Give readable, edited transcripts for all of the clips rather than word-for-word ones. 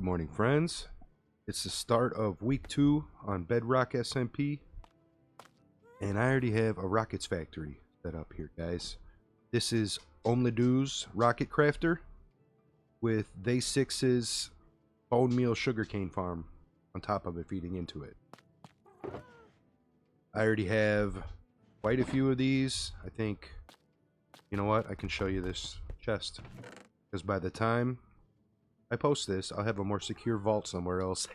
Good morning, friends. It's the start of week 2 on Bedrock SMP, and I already have a rockets factory set up here, guys. This is Omladu's rocket crafter with Day6's bone meal sugarcane farm on top of it, feeding into it. I already have quite a few of these. I think, you know what, I can show you this chest, because by the time I post this, I'll have a more secure vault somewhere else.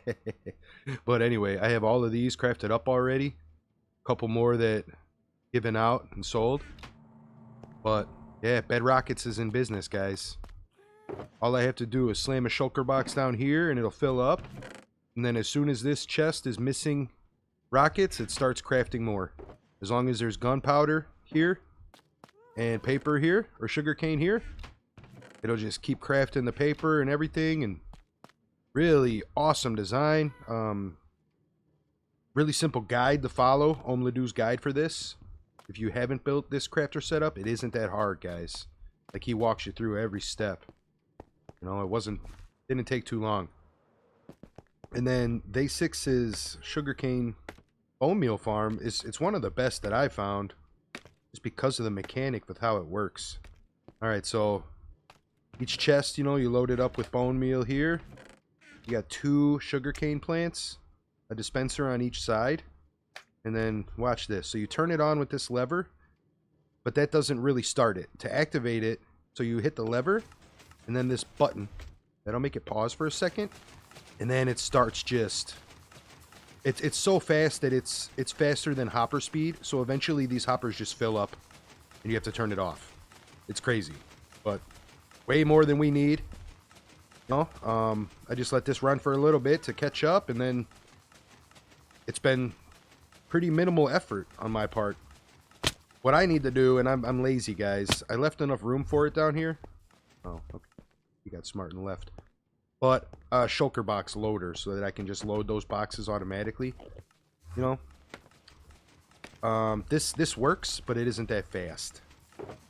But anyway, I have all of these crafted up already. A couple more that given out and sold. But yeah, Bedrockets is in business, guys. All I have to do is slam a shulker box down here and it'll fill up. And then as soon as this chest is missing rockets, it starts crafting more. As long as there's gunpowder here and paper here, or sugarcane here, it'll just keep crafting the paper and everything. And really awesome design. Really simple guide to follow. Omladu's guide for this. If you haven't built this crafter setup, it isn't that hard, guys. Like, he walks you through every step. You know, didn't take too long. And then Day6's sugarcane bone meal farm it's one of the best that I found, just because of the mechanic with how it works. Alright, so each chest, you know, you load it up with bone meal here. You got 2 sugarcane plants, a dispenser on each side, and then watch this. So you turn it on with this lever, but that doesn't really start it. To activate it, so you hit the lever, and then this button. That'll make it pause for a second, and then it starts just... It's so fast that it's faster than hopper speed, so eventually these hoppers just fill up, and you have to turn it off. It's crazy, but way more than we need. You know, I just let this run for a little bit to catch up, and then it's been pretty minimal effort on my part. What I need to do, and I'm lazy, guys. I left enough room for it down here. Oh, okay. You got smart and left. But a shulker box loader, so that I can just load those boxes automatically. You know, this works, but it isn't that fast.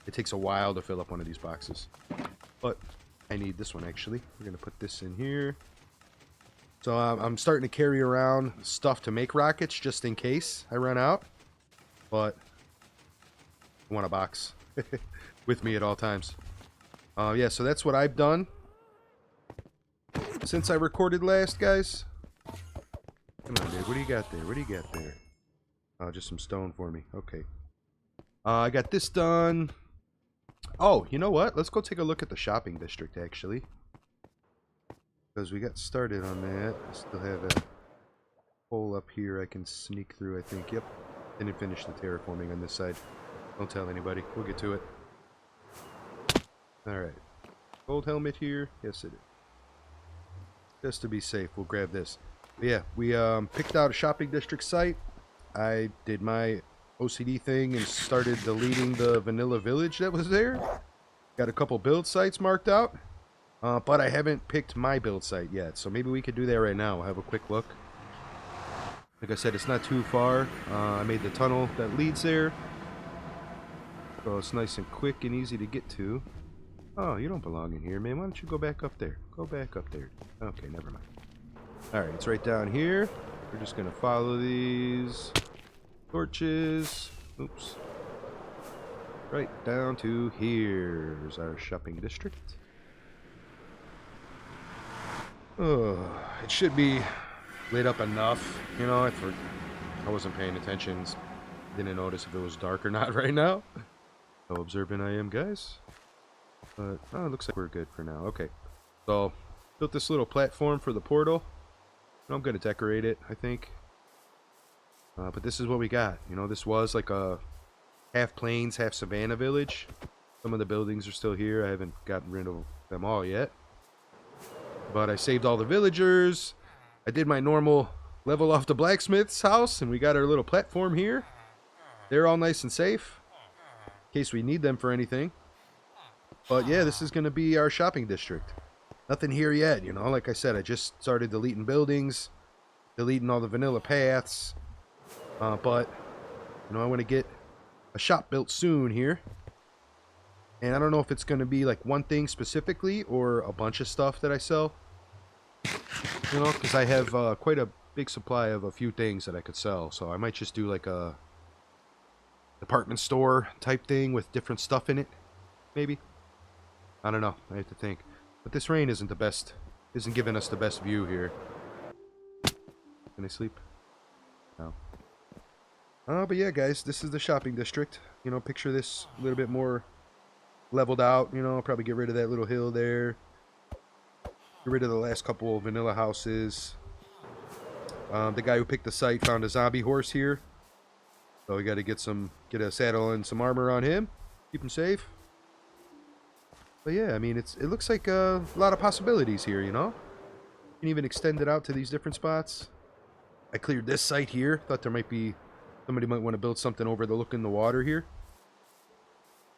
It takes a while to fill up one of these boxes. But I need this one, actually. We're going to put this in here. So I'm starting to carry around stuff to make rockets, just in case I run out. But I want a box with me at all times. Yeah, so that's what I've done since I recorded last, guys. Come on, dude. What do you got there? What do you got there? Oh, just some stone for me. Okay. I got this done. Oh, you know what? Let's go take a look at the shopping district, actually. Because we got started on that. I still have a hole up here I can sneak through, I think. Yep. Didn't finish the terraforming on this side. Don't tell anybody. We'll get to it. Alright. Gold helmet here. Yes, it is. Just to be safe, we'll grab this. But yeah, we picked out a shopping district site. I did my OCD thing and started deleting the vanilla village that was there. Got a couple build sites marked out. But I haven't picked my build site yet. So maybe we could do that right now. We'll have a quick look. Like I said, it's not too far. I made the tunnel that leads there. So it's nice and quick and easy to get to. Oh, you don't belong in here, man. Why don't you go back up there? Go back up there. Okay, never mind. Alright, it's right down here. We're just going to follow these torches. Oops. Right down to here. Here's our shopping district. Oh, it should be lit up enough. You know, I wasn't paying attention. Didn't notice if it was dark or not right now. How observant I am, guys. But, oh, it looks like we're good for now. Okay. So, built this little platform for the portal. I'm going to decorate it, I think. But this is what we got. You know, this was like a half plains, half savanna village. Some of the buildings are still here. I haven't gotten rid of them all yet. But I saved all the villagers. I did my normal level off the blacksmith's house, and we got our little platform here. They're all nice and safe, in case we need them for anything. But yeah, this is going to be our shopping district. Nothing here yet, you know. Like I said, I just started deleting buildings, deleting all the vanilla paths. But, you know, I want to get a shop built soon here. And I don't know if it's going to be like one thing specifically or a bunch of stuff that I sell. You know, because I have quite a big supply of a few things that I could sell. So I might just do like a department store type thing with different stuff in it. Maybe. I don't know. I have to think. But this rain isn't the best. Isn't giving us the best view here. Can I sleep? No. But yeah, guys, this is the shopping district. You know, picture this a little bit more leveled out. You know, probably get rid of that little hill there. Get rid of the last couple of vanilla houses. The guy who picked the site found a zombie horse here. So we got to get a saddle and some armor on him. Keep him safe. But yeah, I mean, it looks like a lot of possibilities here, you know? You can even extend it out to these different spots. I cleared this site here. Thought there might be... Somebody might want to build something overlooking the water here.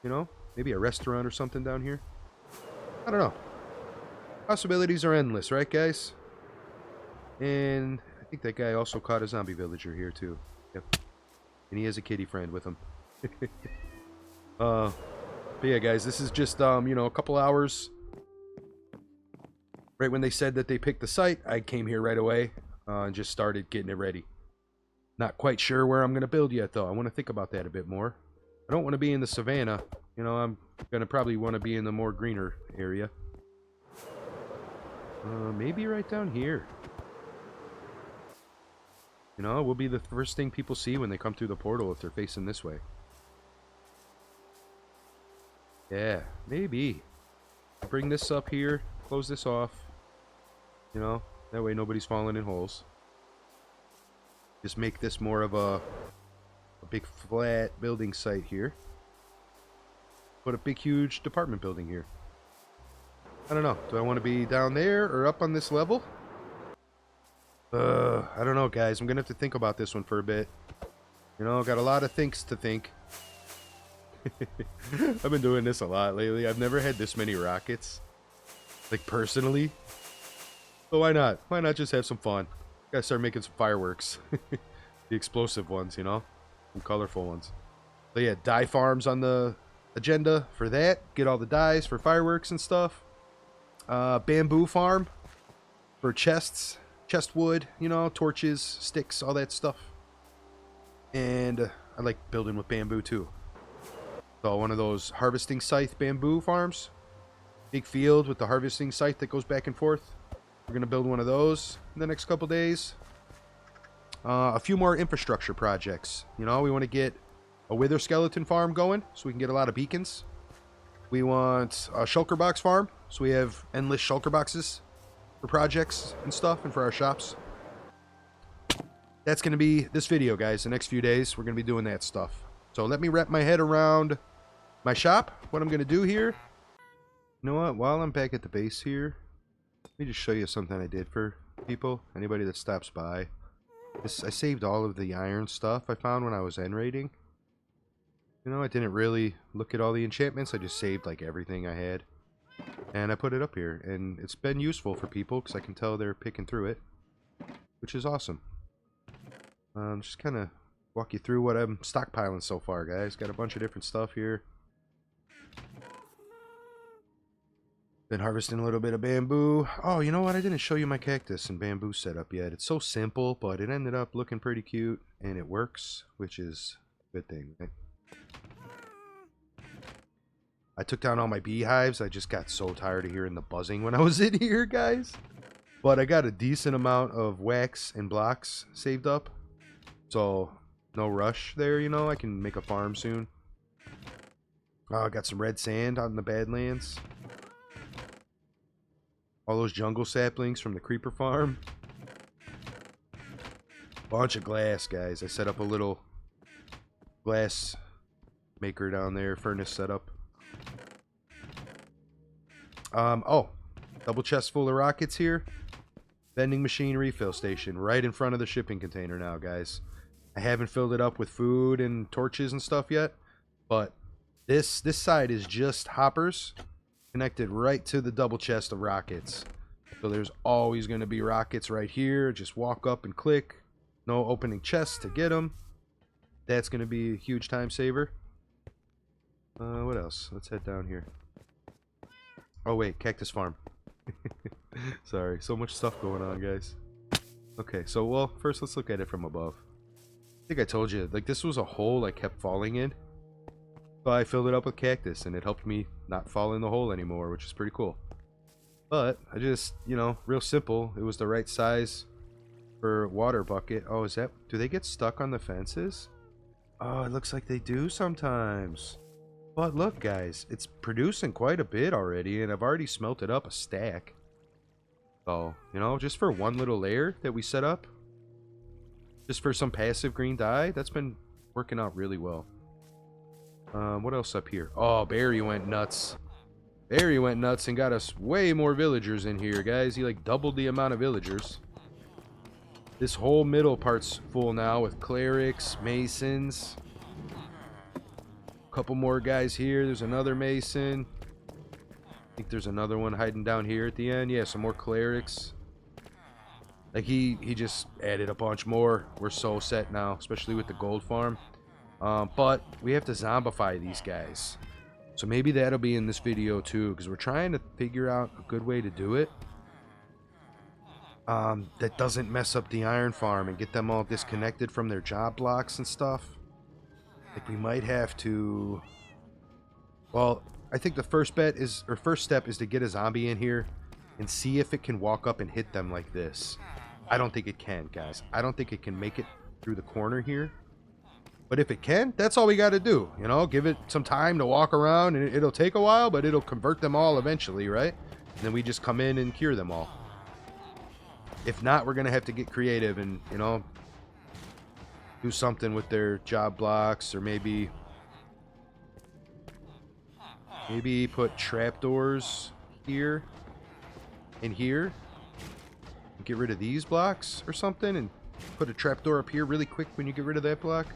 You know? Maybe a restaurant or something down here. I don't know. Possibilities are endless, right, guys? And I think that guy also caught a zombie villager here, too. Yep. And he has a kitty friend with him. But yeah, guys, this is just, you know, a couple hours. Right when they said that they picked the site, I came here right away and just started getting it ready. Not quite sure where I'm going to build yet, though. I want to think about that a bit more. I don't want to be in the savannah. You know, I'm going to probably want to be in the more greener area. Maybe right down here. You know, will be the first thing people see when they come through the portal if they're facing this way. Yeah, maybe. Bring this up here. Close this off. You know, that way nobody's falling in holes. Just make this more of a big flat building site here. Put a big huge department building here. I don't know. Do I want to be down there or up on this level? I don't know, guys. I'm going to have to think about this one for a bit. You know, got a lot of things to think. I've been doing this a lot lately. I've never had this many rockets. Like, personally. So why not? Why not just have some fun? Gotta start making some fireworks. The explosive ones, you know? Some colorful ones. So yeah, dye farms on the agenda for that. Get all the dyes for fireworks and stuff. Bamboo farm for chests. Chest wood, you know, torches, sticks, all that stuff. And I like building with bamboo too. So one of those harvesting scythe bamboo farms. Big field with the harvesting scythe that goes back and forth. We're going to build one of those in the next couple days. A few more infrastructure projects. You know, we want to get a wither skeleton farm going so we can get a lot of beacons. We want a shulker box farm so we have endless shulker boxes for projects and stuff and for our shops. That's going to be this video, guys. The next few days, we're going to be doing that stuff. So let me wrap my head around my shop, what I'm going to do here. You know what? While I'm back at the base here, let me just show you something I did for people. Anybody that stops by. I saved all of the iron stuff I found when I was end raiding. You know, I didn't really look at all the enchantments. I just saved like everything I had. And I put it up here. And it's been useful for people because I can tell they're picking through it. Which is awesome. Just kind of walk you through what I'm stockpiling so far, guys. Got a bunch of different stuff here. Been harvesting a little bit of bamboo. Oh, you know what? I didn't show you my cactus and bamboo setup yet. It's so simple, but it ended up looking pretty cute. And it works, which is a good thing, right? I took down all my beehives. I just got so tired of hearing the buzzing when I was in here, guys. But I got a decent amount of wax and blocks saved up. So, no rush there, you know. I can make a farm soon. I got some red sand out in the Badlands. All those jungle saplings from the creeper farm. Bunch of glass, guys. I set up a little glass maker down there. Furnace setup. Oh. Double chest full of rockets here. Vending machine refill station. Right in front of the shipping container now, guys. I haven't filled it up with food and torches and stuff yet. But this side is just hoppers. Connected right to the double chest of rockets. So there's always going to be rockets right here. Just walk up and click. No opening chests to get them. That's going to be a huge time saver. What else? Let's head down here. Oh wait, cactus farm. Sorry, so much stuff going on, guys. Okay, so, well, first let's look at it from above. I think I told you, like, this was a hole I kept falling in. So I filled it up with cactus, and it helped me not fall in the hole anymore, which is pretty cool. But I just, you know, real simple. It was the right size for water bucket. Oh, is that... Do they get stuck on the fences? Oh, it looks like they do sometimes. But look, guys, it's producing quite a bit already, and I've already smelted up a stack. So, you know, just for one little layer that we set up, just for some passive green dye, that's been working out really well. What else up here? Oh, Barry went nuts. Barry went nuts and got us way more villagers in here, guys. He, like, doubled the amount of villagers. This whole middle part's full now with clerics, masons. A couple more guys here. There's another mason. I think there's another one hiding down here at the end. Yeah, some more clerics. Like, he just added a bunch more. We're so set now, especially with the gold farm. But we have to zombify these guys. So maybe that'll be in this video too, because we're trying to figure out a good way to do it. That doesn't mess up the iron farm and get them all disconnected from their job blocks and stuff. Like, we might have to... Well, I think the first step is to get a zombie in here and see if it can walk up and hit them like this. I don't think it can, guys. I don't think it can make it through the corner here. But if it can, that's all we got to do. You know, give it some time to walk around, and it'll take a while, but it'll convert them all eventually, right? And then we just come in and cure them all. If not, we're going to have to get creative and, you know, do something with their job blocks, or maybe put trapdoors here and here. And get rid of these blocks or something, and put a trapdoor up here really quick when you get rid of that block.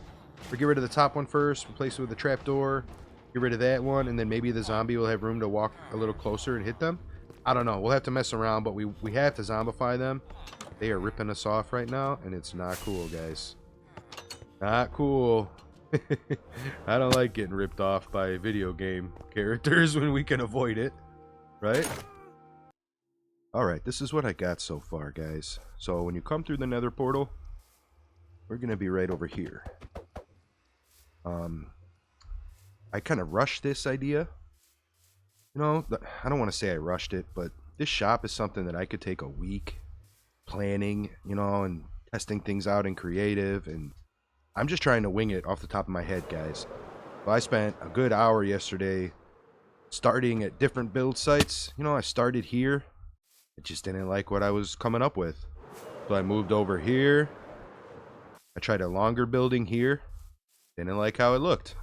Or get rid of the top one first, replace it with a trapdoor, get rid of that one, and then maybe the zombie will have room to walk a little closer and hit them. I don't know. We'll have to mess around, but we have to zombify them. They are ripping us off right now, and it's not cool, guys. Not cool. I don't like getting ripped off by video game characters when we can avoid it, right? Alright, this is what I got so far, guys. So when you come through the nether portal, we're going to be right over here. I kind of rushed this idea. You know, I don't want to say I rushed it, but this shop is something that I could take a week planning, you know, and testing things out in creative, and I'm just trying to wing it off the top of my head, guys. Well, I spent a good hour yesterday starting at different build sites. You know, I started here. I just didn't like what I was coming up with. So I moved over here. I tried a longer building here. Didn't like how it looked.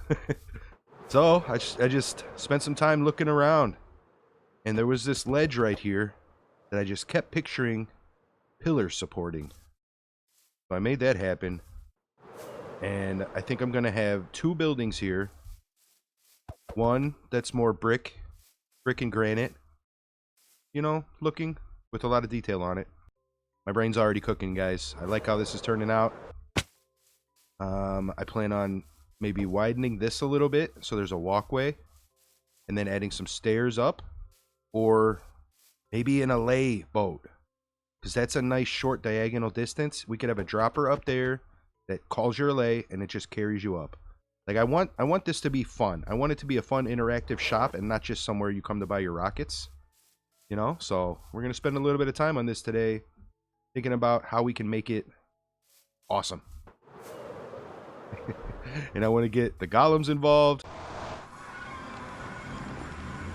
So I just spent some time looking around. And there was this ledge right here that I just kept picturing pillars supporting. So I made that happen. And I think I'm going to have two buildings here. One that's more brick and granite, you know, looking, with a lot of detail on it. My brain's already cooking, guys. I like how this is turning out. I plan on maybe widening this a little bit so there's a walkway, and then adding some stairs up, or maybe an allay boat, because that's a nice short diagonal distance. We could have a dropper up there that calls your allay, and it just carries you up. Like, I want this to be fun. I want it to be a fun interactive shop and not just somewhere you come to buy your rockets. You know, so we're going to spend a little bit of time on this today, thinking about how we can make it awesome. And I want to get the golems involved.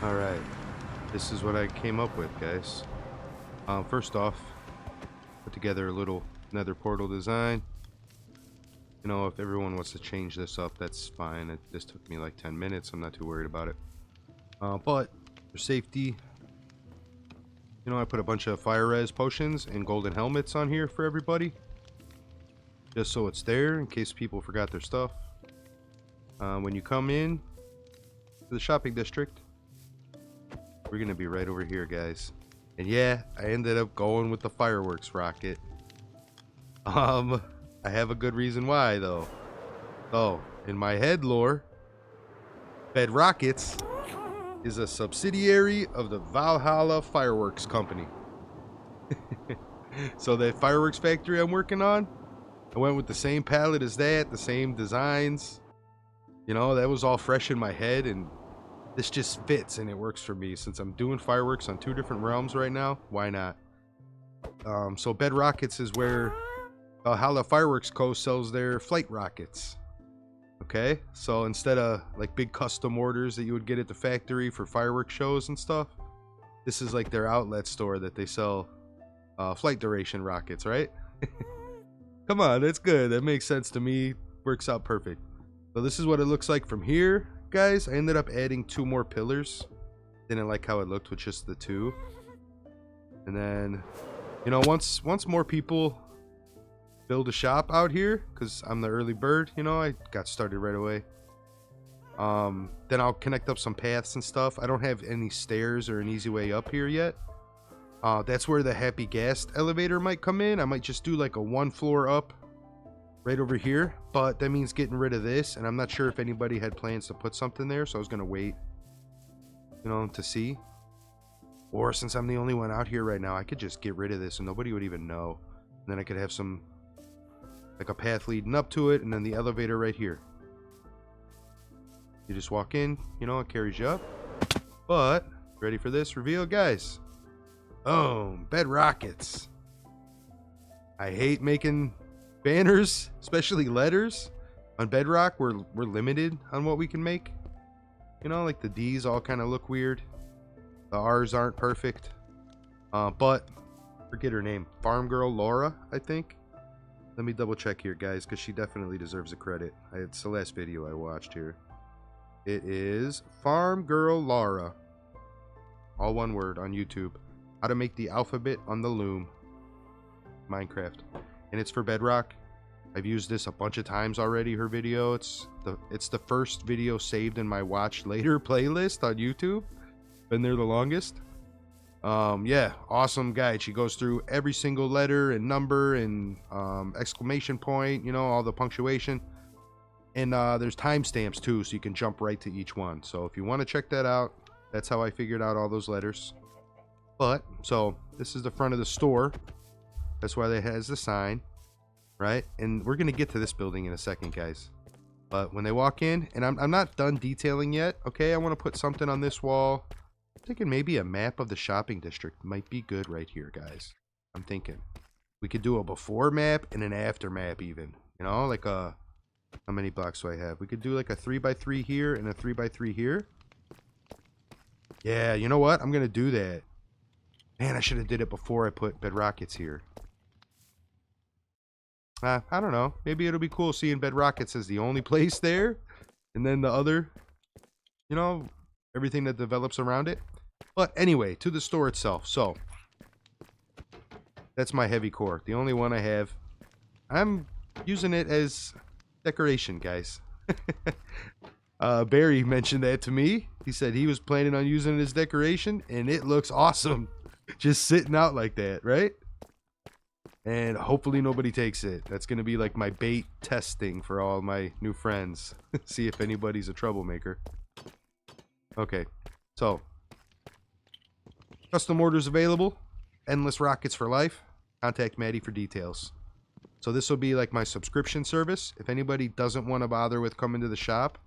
Alright, this is what I came up with, guys. First off, put together a little nether portal design. You know, if everyone wants to change this up, that's fine. This took me like 10 minutes. I'm not too worried about it. But for safety, you know, I put a bunch of fire res potions and golden helmets on here for everybody, just so it's there in case people forgot their stuff. When you come in to the shopping district, we're gonna be right over here, guys. And yeah, I ended up going with the fireworks rocket. I have a good reason why, though. So, in my head lore, Bedrockets is a subsidiary of the Valhalla Fireworks Company. So that fireworks factory I'm working on, I went with the same palette as that, the same designs. You know, that was all fresh in my head, and this just fits and it works for me. Since I'm doing fireworks on 2 different realms right now, why not? So Bedrockets is where Valhalla Fireworks Co. sells their flight rockets. Okay, so instead of like big custom orders that you would get at the factory for fireworks shows and stuff, this is like their outlet store that they sell flight duration rockets, right? Come on, that's good. That makes sense to me. Works out perfect. So this is what it looks like from here, guys. I ended up adding 2 more pillars. Didn't like how it looked with just the 2. And then, you know, once more people build a shop out here, because I'm the early bird, you know, I got started right away. Then I'll connect up some paths and stuff. I don't have any stairs or an easy way up here yet. That's where the Happy Gas elevator might come in. I might just do like a 1 floor up right over here, but that means getting rid of this, and I'm not sure if anybody had plans to put something there, so I was gonna wait, you know, to see. Or since I'm the only one out here right now, I could just get rid of this and nobody would even know. And then I could have some, like a path leading up to it, and then the elevator right here. You just walk in, you know, it carries you up. But, ready for this reveal, guys? Oh, Bedrockets. I hate making banners, especially letters. On Bedrock, we're limited on what we can make. You know, like the D's all kind of look weird. The R's aren't perfect. But, forget her name. Farm Girl Laura, I think. Let me double check here, guys, because she definitely deserves a credit. It's the last video I watched here. It is Farm Girl Laura. All one word on YouTube. How to make the alphabet on the loom. Minecraft. And it's for Bedrock. I've used this a bunch of times already, her video. It's the first video saved in my watch later playlist on YouTube. Been there the longest. Yeah, awesome guide. She goes through every single letter and number and exclamation point, you know, all the punctuation. And there's timestamps too, so you can jump right to each one. So if you want to check that out, that's how I figured out all those letters. But, so, this is the front of the store. That's why it has the sign, right? And we're going to get to this building in a second, guys. But when they walk in, and I'm not done detailing yet, okay? I want to put something on this wall. I'm thinking maybe a map of the shopping district might be good right here, guys. I'm thinking. We could do a before map and an after map even. You know, like a... How many blocks do I have? We could do like a 3x3 here and a 3x3 here. Yeah, you know what? I'm going to do that. Man, I should have did it before I put Bedrockets here. I don't know. Maybe it'll be cool seeing Bedrockets as the only place there. And then the other, you know, everything that develops around it. But anyway, to the store itself. So, that's my heavy core. The only one I have. I'm using it as decoration, guys. Barry mentioned that to me. He said he was planning on using it as decoration, and it looks awesome. Just sitting out like that, right? And hopefully nobody takes it. That's going to be like my bait testing for all my new friends. See if anybody's a troublemaker. Okay, so custom orders available. Endless rockets for life. Contact Maddie for details. So this will be like my subscription service. If anybody doesn't want to bother with coming to the shop,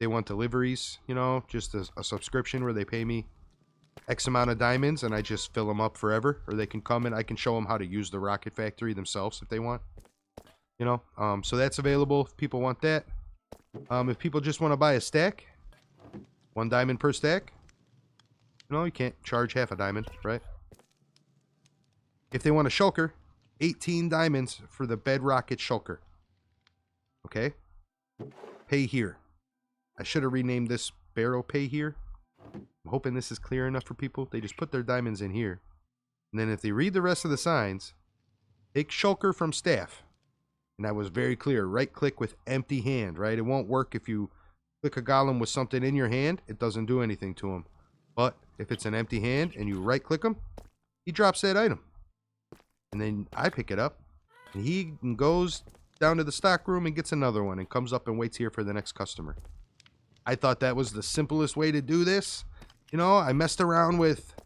they want deliveries, you know, just a subscription where they pay me X amount of diamonds and I just fill them up forever. Or they can come and I can show them how to use the rocket factory themselves if they want. You know, so that's available if people want that. If people just want to buy a stack, 1 diamond per stack. You know, you can't charge half a diamond, right? If they want a shulker, 18 diamonds for the Bedrocket shulker. Okay? Pay here. I should have renamed this barrel pay here. I'm hoping this is clear enough for people. They just put their diamonds in here. And then if they read the rest of the signs, take shulker from staff. And that was very clear. Right click with empty hand, right? It won't work if you click a golem with something in your hand. It doesn't do anything to him. But if it's an empty hand and you right click him, he drops that item. And then I pick it up. And he goes down to the stock room and gets another one and comes up and waits here for the next customer. I thought that was the simplest way to do this. You know, I messed around with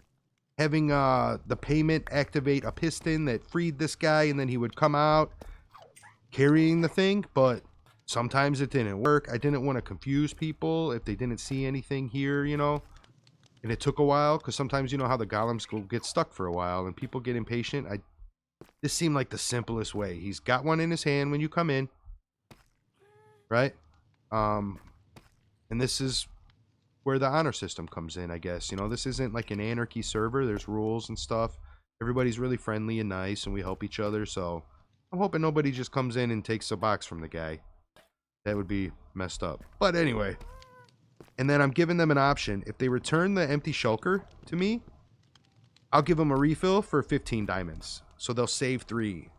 having the payment activate a piston that freed this guy, and then he would come out carrying the thing, but sometimes it didn't work. I didn't want to confuse people if they didn't see anything here, you know. And it took a while, because sometimes you know how the golems will get stuck for a while and people get impatient. This seemed like the simplest way. He's got one in his hand when you come in, right? And this is where the honor system comes in, I guess. You know, this isn't like an anarchy server. There's rules and stuff. Everybody's really friendly and nice, and we help each other. So I'm hoping nobody just comes in and takes a box from the guy. That would be messed up. But anyway. And then I'm giving them an option. If they return the empty shulker to me, I'll give them a refill for 15 diamonds. So they'll save 3.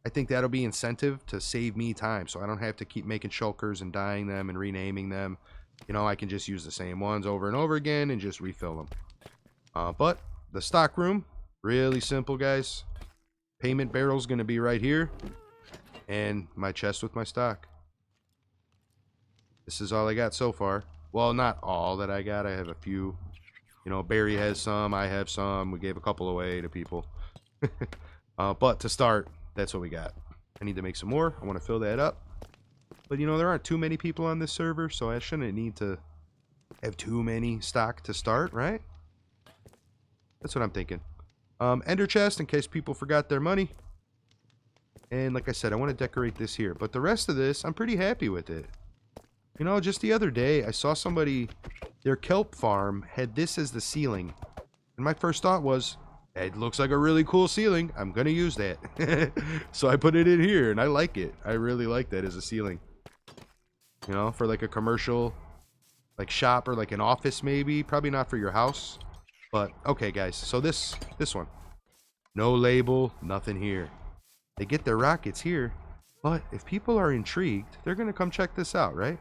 I think that'll be incentive to save me time, so I don't have to keep making shulkers and dyeing them and renaming them. You know, I can just use the same ones over and over again and just refill them. But the stock room, really simple, guys. Payment barrel's going to be right here. And my chest with my stock. This is all I got so far. Well, not all that I got. I have a few. You know, Barry has some. I have some. We gave a couple away to people. But to start, that's what we got. I need to make some more. I want to fill that up. But, you know, there aren't too many people on this server, so I shouldn't need to have too many stock to start, right? That's what I'm thinking. Ender chest in case people forgot their money. And like I said, I want to decorate this here. But the rest of this, I'm pretty happy with it. You know, just the other day, I saw somebody, their kelp farm had this as the ceiling. And my first thought was, it looks like a really cool ceiling. I'm going to use that. So I put it in here, and I like it. I really like that as a ceiling. You know, for like a commercial, like shop or like an office maybe. Probably not for your house. But, okay, guys. So this one. No label, nothing here. They get their rockets here. But if people are intrigued, they're going to come check this out, right?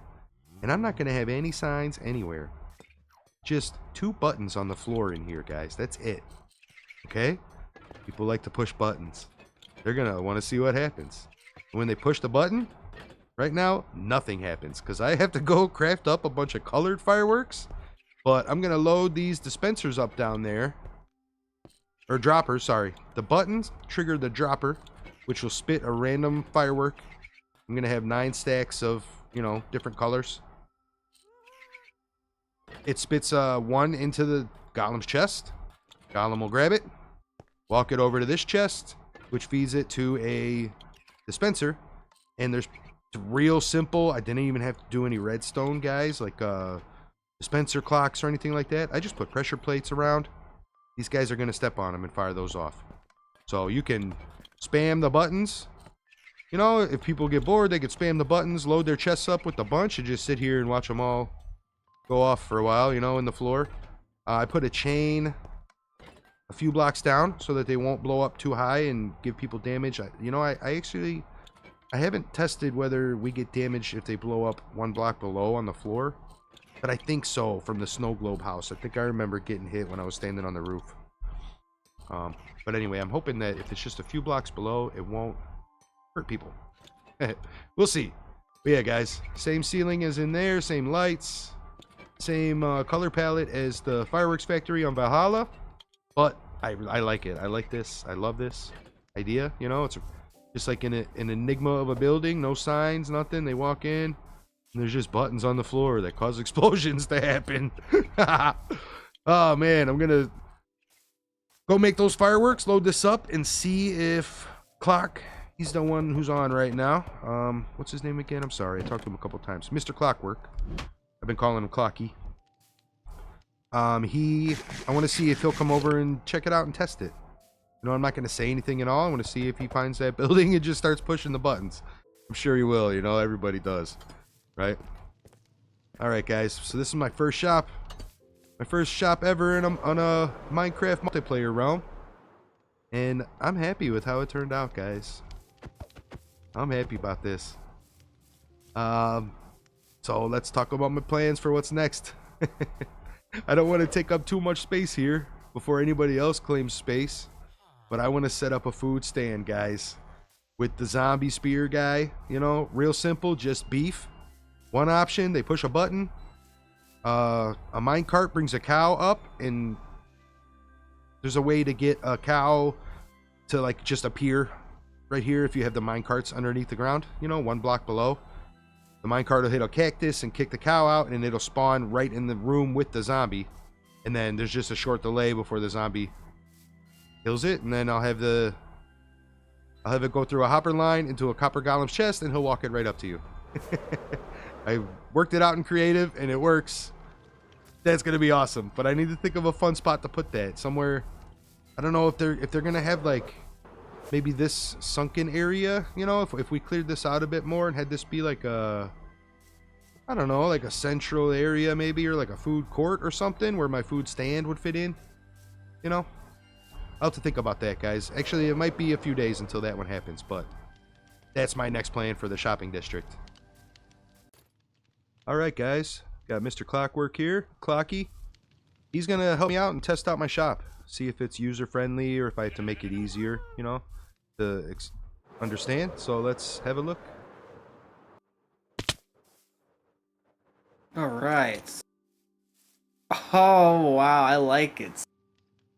And I'm not going to have any signs anywhere. Just 2 buttons on the floor in here, guys. That's it. Okay? People like to push buttons. They're going to want to see what happens. When they push the button, right now, nothing happens. Because I have to go craft up a bunch of colored fireworks. But I'm going to load these dispensers up down there. Or droppers, sorry. The buttons trigger the dropper, which will spit a random firework. I'm going to have 9 stacks of, you know, different colors. It spits 1 into the golem's chest. Golem will grab it, walk it over to this chest, which feeds it to a dispenser. And there's real simple. I didn't even have to do any redstone, guys, like dispenser clocks or anything like that. I just put pressure plates around. These guys are going to step on them and fire those off. So you can spam the buttons. You know, if people get bored, they could spam the buttons, load their chests up with a bunch, and just sit here and watch them all go off for a while, you know, in the floor. I put a chain a few blocks down so that they won't blow up too high and give people damage. You know, I actually haven't tested whether we get damage if they blow up 1 block below on the floor. But I think so from the snow globe house. I think I remember getting hit when I was standing on the roof. But anyway, I'm hoping that if it's just a few blocks below, it won't hurt people. We'll see. But yeah, guys, same ceiling as in there, same lights, same color palette as the fireworks factory on Valhalla. But I like it. I like this. I love this idea. You know, it's just like an enigma of a building. No signs, nothing. They walk in, and there's just buttons on the floor that cause explosions to happen. Oh, man. I'm going to go make those fireworks, load this up, and see if Clock, he's the one who's on right now. What's his name again? I'm sorry. I talked to him a couple times. Mr. Clockwork. I've been calling him Clocky. I want to see if he'll come over and check it out and test it. You know, I'm not going to say anything at all. I want to see if he finds that building and just starts pushing the buttons. I'm sure he will. You know, everybody does. Right? All right, guys. So this is my first shop. My first shop ever on a Minecraft multiplayer realm. And I'm happy with how it turned out, guys. I'm happy about this. So let's talk about my plans for what's next. I don't want to take up too much space here before anybody else claims space. But I want to set up a food stand, guys. With the zombie spear guy. You know, real simple, just beef. One option, they push a button. A minecart brings a cow up, and there's a way to get a cow to like just appear right here if you have the minecarts underneath the ground, you know, 1 block below. The minecart will hit a cactus and kick the cow out, and it'll spawn right in the room with the zombie. And then there's just a short delay before the zombie kills it, and then I'll have it go through a hopper line into a copper golem's chest, and he'll walk it right up to you. I worked it out in creative, and it works. That's gonna be awesome. But I need to think of a fun spot to put that somewhere. I don't know if they're gonna have like maybe this sunken area. You know, if we cleared this out a bit more and had this be like a, I don't know, like a central area maybe, or like a food court or something where my food stand would fit in. You know, I'll have to think about that, guys. Actually, it might be a few days until that one happens, but that's my next plan for the shopping district. Alright, guys. Got Mr. Clockwork here, Clocky. He's going to help me out and test out my shop. See if it's user-friendly or if I have to make it easier, you know, to understand. So let's have a look. Alright. Oh, wow, I like it.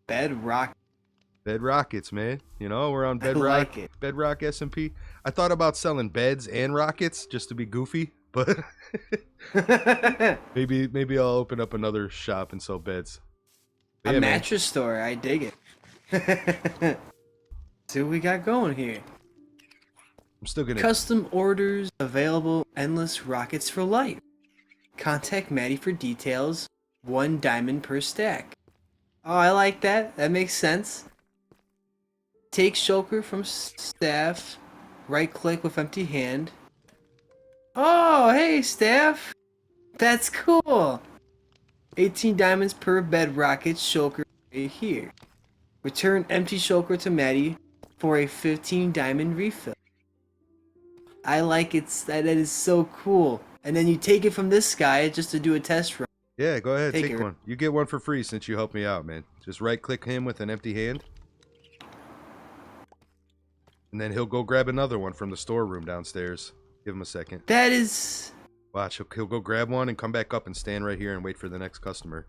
Bedrock. Bedrockets, man. You know, we're on Bedrock. I like it. Bedrock SMP. I thought about selling beds and rockets just to be goofy, but maybe I'll open up another shop and sell beds. But A yeah, mattress store. I dig it. See what we got going here. I'm still gonna Custom orders available. Endless rockets for life. Contact Maddie for details. 1 diamond per stack. Oh, I like that. That makes sense. Take shulker from staff. Right click with empty hand. Oh, hey, staff. That's cool. 18 diamonds per bedrocket shulker right here. Return empty shulker to Maddie for a 15 diamond refill. I like it. That is so cool. And then you take it from this guy just to do a test run. Yeah, go ahead, take it. one. You get one for free since you helped me out, man. Just right click him with an empty hand. And then he'll go grab another one from the storeroom downstairs. Give him a second. That is... Watch, he'll go grab one and come back up and stand right here and wait for the next customer.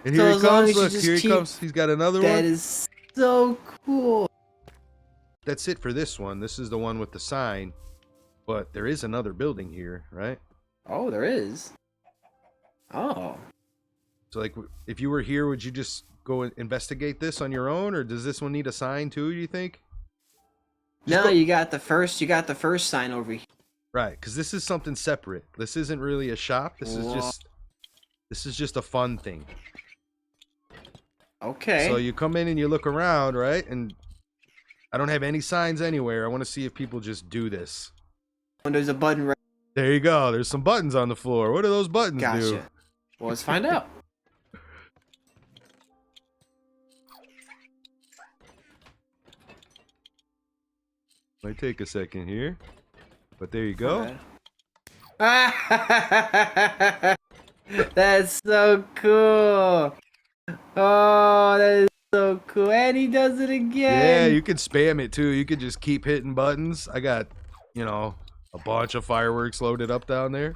And So here he as long comes, as you look, just here he keep- comes. He's got another one. That is so cool. That's it for this one. This is the one with the sign. But there is another building here, right? Oh, there is. Oh. So, like, if you were here, would you just go and investigate this on your own? Or does this one need a sign too, do you think? No, you got the first sign over here. Right, because this is something separate. This isn't really a shop. This is just a fun thing. Okay. So you come in and you look around, right? And I don't have any signs anywhere. I want to see if people just do this. And there's a button right. There you go. There's some buttons on the floor. What do those buttons do? Gotcha. Well, let's find out. Might take a second here. But there you go. That's so cool. Oh, that is so cool. And he does it again. Yeah, you can spam it too. You could just keep hitting buttons. I got, you know, a bunch of fireworks loaded up down there.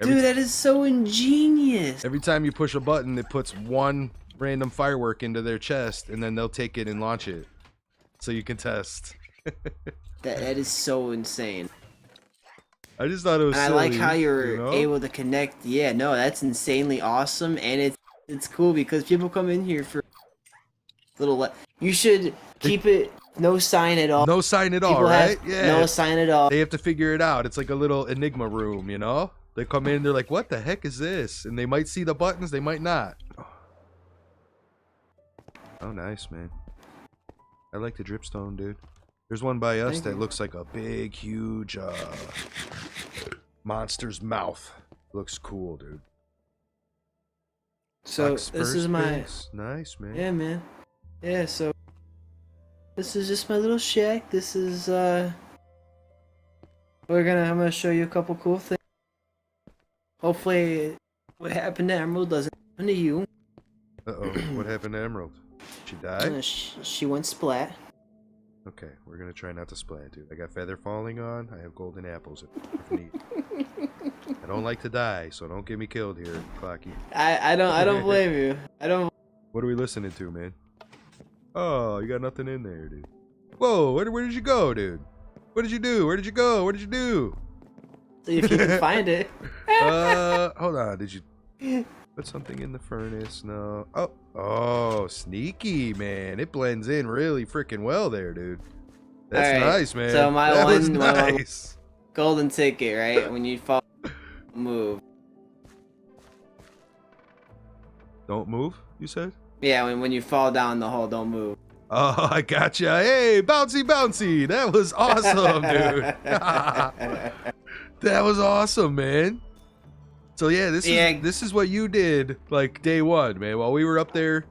Dude, that is so ingenious. Every time you push a button, it puts one random firework into their chest, and then they'll take it and launch it. So you can test. That is so insane. I just thought it was And silly, I like how you're you know? able to connect. Yeah, no, that's insanely awesome, and it's cool because people come in here for little. You should keep it no sign at all. No sign at all, People right? have Yeah. no sign at all. They have to figure it out. It's like a little enigma room, you know? They come in, they're like, what the heck is this? And they might see the buttons, they might not. Oh, nice, man. I like the dripstone, dude. There's one by us that looks like a big, huge monster's mouth. Looks cool, dude. So Box this first is my base. Nice, man. yeah, man. Yeah, so this is just my little shack. This is I'm gonna show you a couple cool things. Hopefully, what happened to Emerald doesn't happen to you. Uh-oh. What happened to Emerald? She died? She went splat. Okay, we're gonna try not to splat, dude. I got feather falling on. I have golden apples if need. I don't like to die, so don't get me killed here, Clocky. I don't blame you. I don't. What are we listening to, man? Oh, you got nothing in there, dude. Whoa, where did you go, dude? What did you do? Where did you go? What did you do? See if you can find it. Hold on. Did you put something in the furnace? No. Oh, sneaky, man. It blends in really freaking well there, dude. That's All right, nice, man. so my that was one nice. golden ticket, right? When you fall, move. Don't move, you said? Yeah, when you fall down the hole, don't move. Oh, I gotcha. Hey, bouncy, bouncy. That was awesome, dude. That was awesome, man. So yeah, this is what you did like day one, man. While we were up there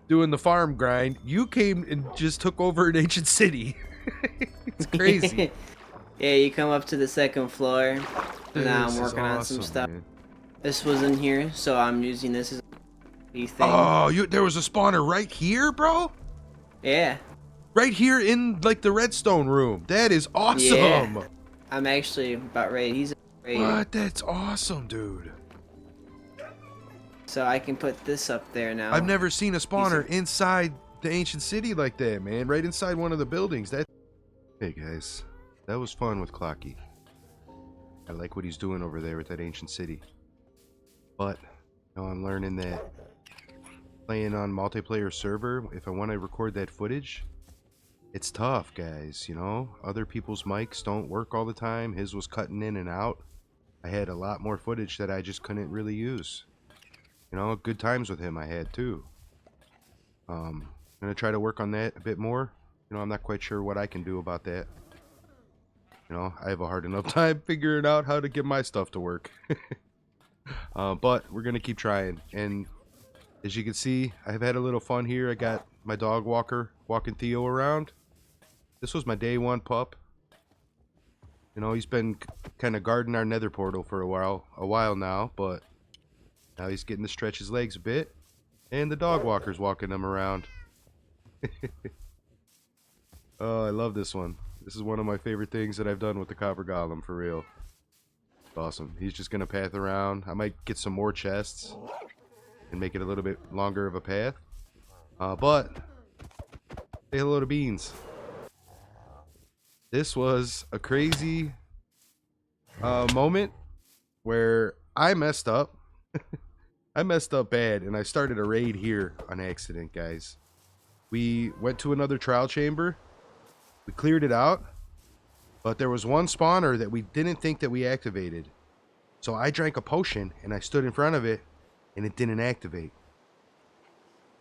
doing the farm grind, you came and just took over an ancient city. It's crazy. Yeah, you come up to the second floor. Dude, Now this I'm is working on some awesome, stuff. man. This was in here, so I'm using this as a thing. Oh, there was a spawner right here, bro? Yeah. Right here in like the redstone room. That is awesome. Yeah. I'm actually about ready. He's ready. What? That's awesome, dude. So I can put this up there now. I've never seen a spawner inside the ancient city like that, man. Right inside one of the buildings. Hey guys, that was fun with Clocky. I like what he's doing over there with that ancient city. But now I'm learning that playing on multiplayer server, if I want to record that footage, it's tough, guys. You know, other people's mics don't work all the time. His was cutting in and out. I had a lot more footage that I just couldn't really use. You know, good times with him I had too. I'm gonna try to work on that a bit more. You know, I'm not quite sure what I can do about that. You know, I have a hard enough time figuring out how to get my stuff to work. But we're gonna keep trying. And as you can see, I've had a little fun here. I got my dog walker walking Theo around. This was my day one pup. You know, he's been kind of guarding our nether portal for a while now, but now he's getting to stretch his legs a bit, and the dog walker's walking him around. Oh, I love this one. This is one of my favorite things that I've done with the copper golem, for real. It's awesome. He's just gonna path around. I might get some more chests and make it a little bit longer of a path. But say hello to Beans. This was a crazy moment where I messed up. I messed up bad, and I started a raid here on accident, guys. We went to another trial chamber. We cleared it out, but there was one spawner that we didn't think that we activated. So I drank a potion, and I stood in front of it, and it didn't activate.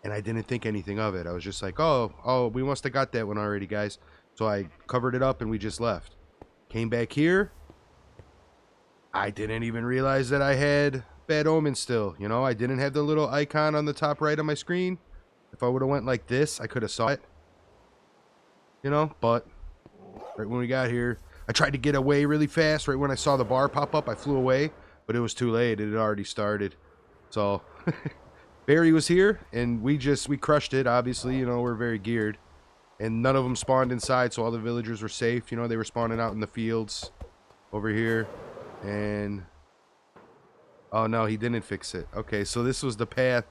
And I didn't think anything of it. I was just like, oh, we must have got that one already, guys. So I covered it up, and we just left. Came back here. I didn't even realize that I had bad omen still. You know, I didn't have the little icon on the top right of my screen. If I would have went like this, I could have saw it. You know, but right when we got here, I tried to get away really fast. Right when I saw the bar pop up, I flew away, but it was too late. It had already started. So Barry was here, and we crushed it. Obviously, you know, we're very geared, and none of them spawned inside, so all the villagers were safe. You know, they were spawning out in the fields over here, and oh no, he didn't fix it. Okay, so this was the path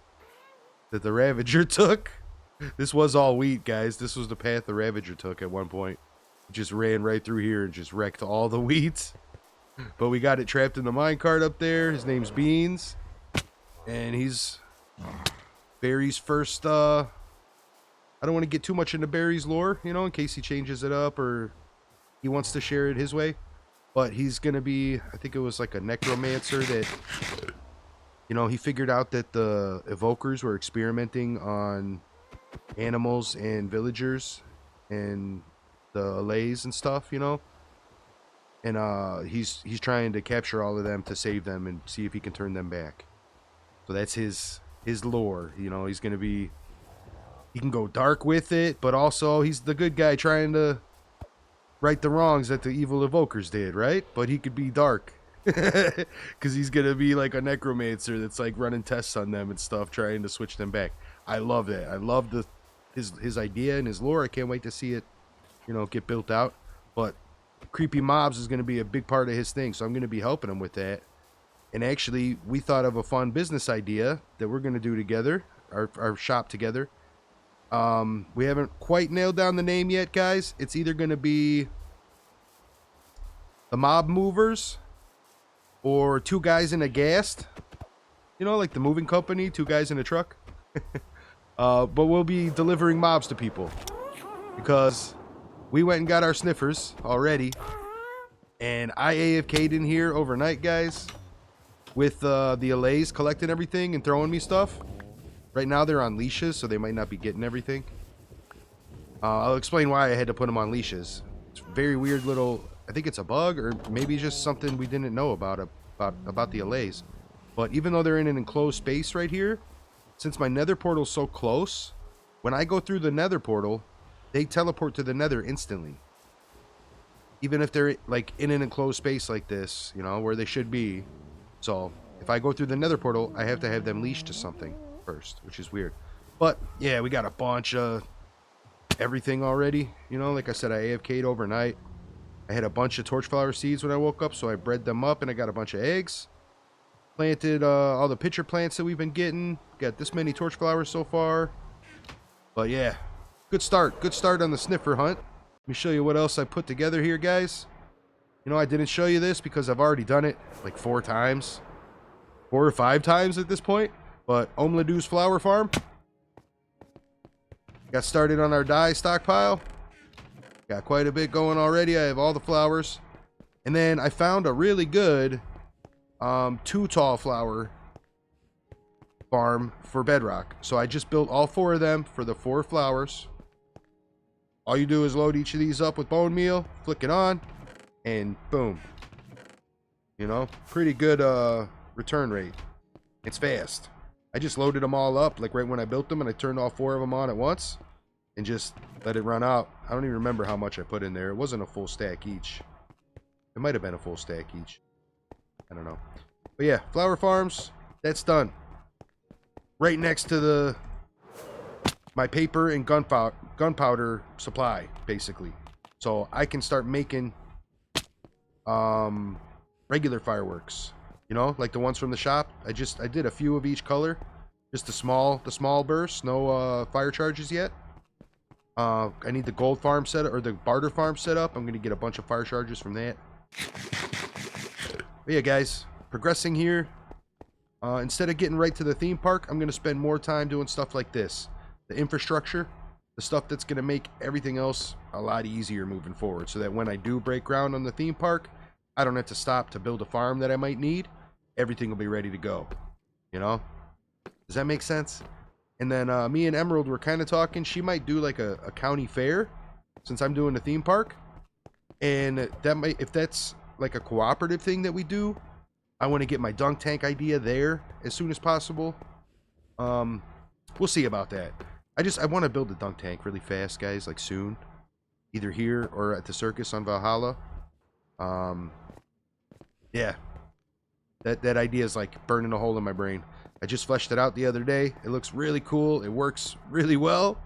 that the Ravager took. This was all wheat, guys. This was the path the Ravager took at one point. He just ran right through here and just wrecked all the wheat. But we got it trapped in the minecart up there. His name's Beans. And he's Barry's first, I don't want to get too much into Barry's lore, you know, in case he changes it up or he wants to share it his way. But he's going to be, I think it was like a necromancer that, you know, he figured out that the evokers were experimenting on animals and villagers and the allays and stuff, you know. And he's trying to capture all of them to save them and see if he can turn them back. So that's his lore, you know. He's going to be, he can go dark with it, but also he's the good guy trying to right the wrongs that the evil evokers did, right? But he could be dark because he's going to be like a necromancer that's like running tests on them and stuff, trying to switch them back. I love that. I love his idea and his lore. I can't wait to see it, you know, get built out. But creepy mobs is going to be a big part of his thing, so I'm going to be helping him with that. And actually, we thought of a fun business idea that we're going to do together, our shop together. We haven't quite nailed down the name yet, guys. It's either going to be the Mob Movers or Two Guys in a Ghast. You know, like the moving company, two guys in a truck. But we'll be delivering mobs to people because we went and got our sniffers already. And I AFK'd in here overnight, guys, with the allays collecting everything and throwing me stuff. Right now they're on leashes, so they might not be getting everything. I'll explain why I had to put them on leashes. It's a very weird little, I think it's a bug or maybe just something we didn't know about the allays. But even though they're in an enclosed space right here, since my nether portal's so close, when I go through the nether portal, they teleport to the nether instantly. Even if they're like in an enclosed space like this, you know, where they should be. So if I go through the nether portal, I have to have them leashed to something first, which is weird. But yeah, we got a bunch of everything already. You know, like I said, I AFK'd overnight. I had a bunch of torchflower seeds when I woke up, so I bred them up and I got a bunch of eggs. Planted all the pitcher plants that we've been getting. Got this many torchflowers so far. But yeah, good start on the sniffer hunt. Let me show you what else I put together here, guys. You know, I didn't show you this because I've already done it like 4 times. 4 or 5 times at this point. But Omladu's flower farm. Got started on our dye stockpile. Got quite a bit going already. I have all the flowers. And then I found a really good 2 tall flower farm for Bedrock. So I just built all 4 of them for the 4 flowers. All you do is load each of these up with bone meal, flick it on, and boom. You know, pretty good return rate. It's fast. I just loaded them all up like right when I built them, and I turned all 4 of them on at once and just let it run out. I don't even remember how much I put in there. It wasn't a full stack each. It might have been a full stack each. I don't know. But yeah, flower farms, that's done. Right next to my paper and gunpowder supply, basically. So I can start making regular fireworks. You know, like the ones from the shop. I did a few of each color. Just the small bursts, no fire charges yet. I need the gold farm set up, or the barter farm set up. I'm gonna get a bunch of fire charges from that. But yeah, guys, progressing here. Instead of getting right to the theme park, I'm gonna spend more time doing stuff like this. The infrastructure, the stuff that's gonna make everything else a lot easier moving forward, so that when I do break ground on the theme park, I don't have to stop to build a farm that I might need. Everything will be ready to go. You know? Does that make sense? And then me and Emerald were kind of talking. She might do like a county fair, since I'm doing the theme park. And that might, if that's like a cooperative thing that we do, I want to get my dunk tank idea there as soon as possible. We'll see about that. I want to build a dunk tank really fast, guys, like soon. Either here or at the circus on Valhalla. Yeah. That idea is like burning a hole in my brain. I just fleshed it out the other day. It looks really cool. It works really well.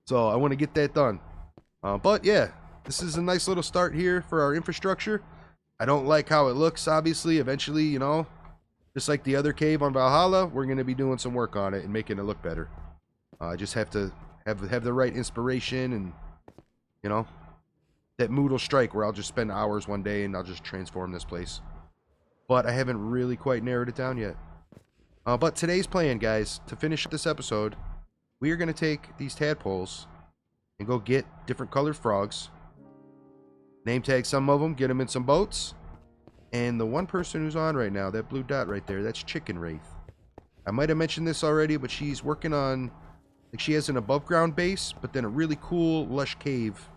So I want to get that done. But yeah, this is a nice little start here for our infrastructure. I don't like how it looks, obviously. Eventually, you know, just like the other cave on Valhalla, we're going to be doing some work on it and making it look better. I just have to have the right inspiration, and, you know, that mood will strike where I'll just spend hours one day and I'll just transform this place. But I haven't really quite narrowed it down yet. But today's plan, guys, to finish this episode, we are going to take these tadpoles and go get different colored frogs. Name tag some of them, get them in some boats. And the one person who's on right now, that blue dot right there, that's Chicken Wraith. I might have mentioned this already, but she's working on, like, she has an above ground base, but then a really cool lush cave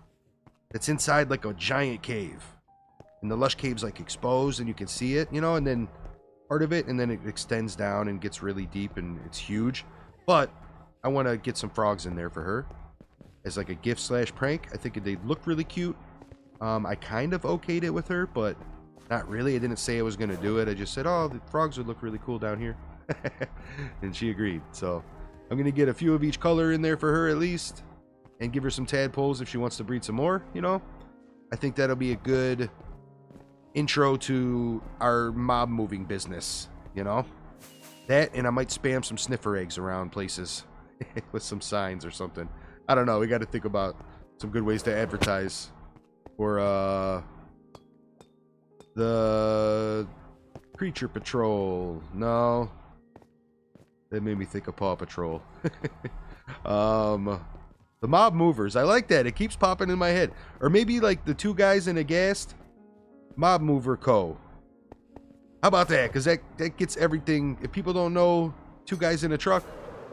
that's inside like a giant cave. And the lush cave's like exposed and you can see it, you know, and then part of it, and then it extends down and gets really deep and it's huge. But I want to get some frogs in there for her as like a gift slash prank. I think they look really cute. I kind of okayed it with her, but not really. I didn't say I was going to do it. I just said, oh, the frogs would look really cool down here. And she agreed. So I'm going to get a few of each color in there for her at least, and give her some tadpoles if she wants to breed some more, you know. I think that'll be a good intro to our mob moving business You know? That, and I might spam some sniffer eggs around places with some signs or something. I don't know. We got to think about some good ways to advertise for the Creature Patrol. No. That made me think of Paw Patrol. The Mob Movers. I like that. It keeps popping in my head. Or maybe like the two guys in a ghast. Mob Mover Co. How about that? Because that gets everything. If people don't know two guys in a truck,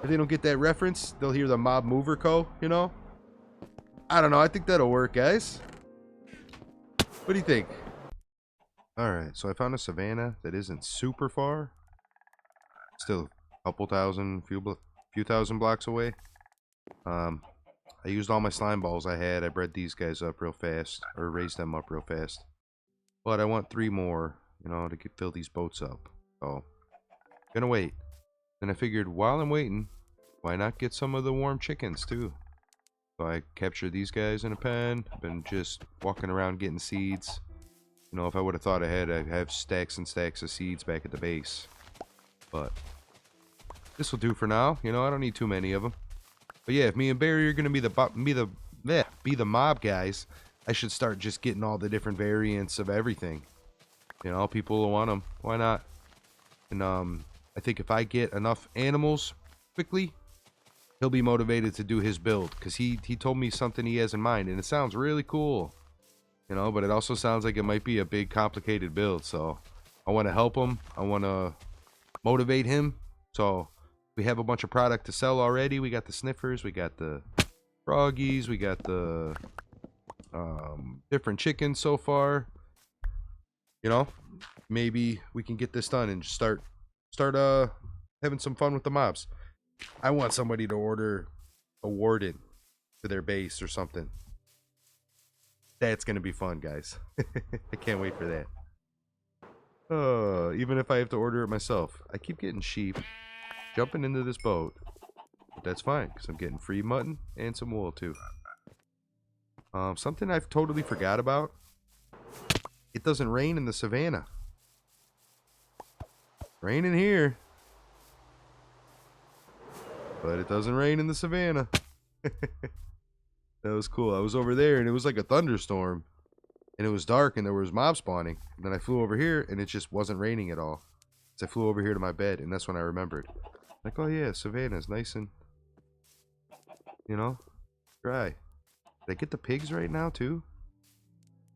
if they don't get that reference, they'll hear the Mob Mover Co., you know? I don't know. I think that'll work, guys. What do you think? Alright, so I found a savanna that isn't super far. Still a couple thousand, few thousand blocks away. I used all my slime balls I had. I bred these guys up real fast, or raised them up real fast. But I want 3 more, you know, to fill these boats up. So, gonna wait. Then I figured while I'm waiting, why not get some of the warm chickens too? So I captured these guys in a pen. I've been just walking around getting seeds. You know, if I would have thought ahead, I'd have stacks and stacks of seeds back at the base. But this will do for now. You know, I don't need too many of them. But yeah, if me and Barry are gonna be the mob guys, I should start just getting all the different variants of everything. You know, people will want them. Why not? And I think if I get enough animals quickly, he'll be motivated to do his build, because he told me something he has in mind, and it sounds really cool. You know, but it also sounds like it might be a big, complicated build. So I want to help him. I want to motivate him. So we have a bunch of product to sell already. We got the sniffers, we got the froggies, we got the different chickens so far. You know, maybe we can get this done and just start having some fun with the mobs. I want somebody to order a warden to their base or something. That's gonna be fun, guys. I can't wait for that. Even if I have to order it myself. I keep getting sheep jumping into this boat. But that's fine, because I'm getting free mutton and some wool too. Something I've totally forgot about. It doesn't rain in the savannah. Raining here. But it doesn't rain in the savannah. That was cool. I was over there and it was like a thunderstorm. And it was dark and there was mob spawning. And then I flew over here and it just wasn't raining at all. So I flew over here to my bed and that's when I remembered. Like, oh yeah, savannah's nice and, you know, dry. Did I get the pigs right now too?